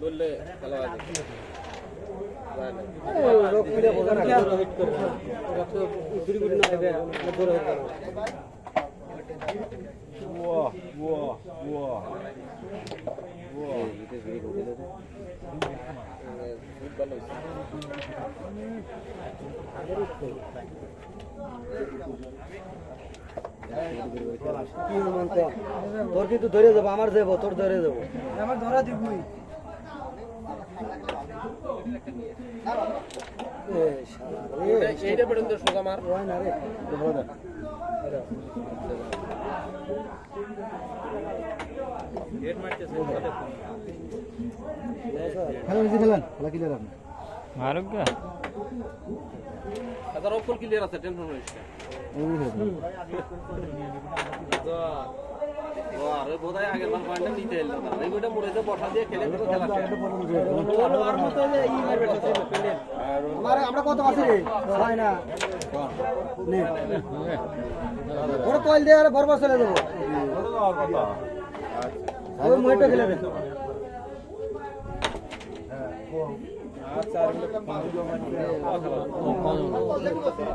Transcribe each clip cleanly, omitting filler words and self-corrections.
বললে খেলা আছে রোগ মিলে বোঝা না হিট করে রক্ত উদ্রি গুলি না হবে ধরে হবে ওয়া ওয়া ওয়া ওয়া এটা ভিড় হতে দে খুব ভালো কি মন্ত তোর কিন্তু ধরে যাব আমার দেব তোর ধরে যাব আমার ধরা দিবই এ শালা এইটা পর্যন্ত সোজা মার হয় না রে ধরে দে গেট মারতেছে খেলা নিজে খেলান খেলা কি খেলান মারুক গা আদার অফল ক্লিয়ার আছে টেনশন হইছে তো ও আরে বোধহয় আগের বার পয়েন্টটা নিতে এলো না এই গোটা মুড়ে তো বসা দিয়ে খেলে তো খেলা আর মতো ই মারবে পেলে আমার আমরা কত আছে রে হয় না নে ওর কল দে আর বরবার চলে দেব ওই মুইটা খেলে দে আচ্ছা আর পাঁচ জমা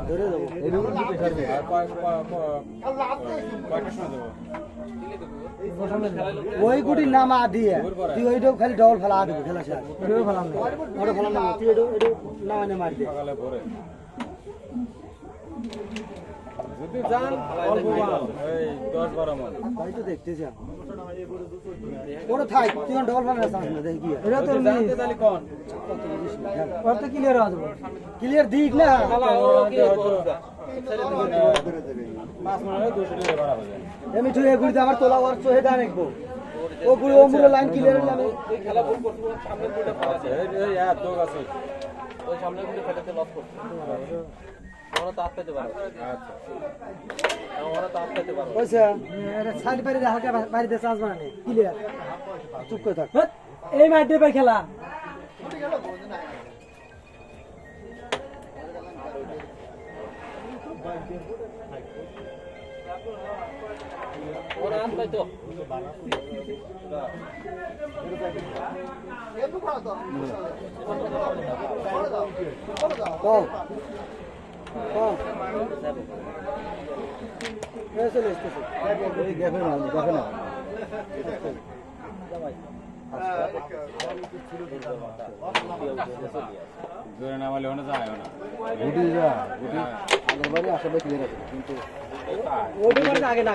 ধরে দেব এই রকম দিতে পারবে আর কয়টা সময় দেব ওই গুটি নামা দিয়ে তুই ওইটাও খালি ডবল ফেলা দিবি খেলা শেষ ওইটাও ফেলাম না ওটা ফেলাম না তুই এটা নামানে মার দে সকালে ভোরে যদি জান অল্প মাল এই 10 12 মাল তাই তো দেখতেছি ওটা থাই তুই ডবল ফেলা চাস না দেখি কি এটা তোর জানতে তাহলে কোন ওর তো ক্লিয়ার আছে ক্লিয়ার দিক না শালা ও কি করবে 5 মিনিটে 200 টাকা ভাড়া হবে আমি তুই এই গুড়িতে আমার তোলা ওর চোহে দা রাখবো ও গুড়ি ও মুরে লাইন ক্লিয়ার হইলে আমি এই খেলা বল করতে সামনে গুড়ে ফেলা আছে এই আর তো আছে ওই সামনে গুড়ে ফেলাতে লস করছে ওরা তাপ পেতে পারে আচ্ছা ওরা তাপ পেতে পারে কইছে এটা সাইড পারি হালকা পারি দে চান্স বানানে ক্লিয়ার চুপ করে থাক এই ম্যাচ দে ভাই খেলা ওরা আন পাই তো কম কম এসে লেস্টেছে এই গ্যাপে না জোরে নামালে ওনা যায় না গুটি যা গুটি আগের বারে আসলে ক্লিয়ার আছে কিন্তু ওটা আগে না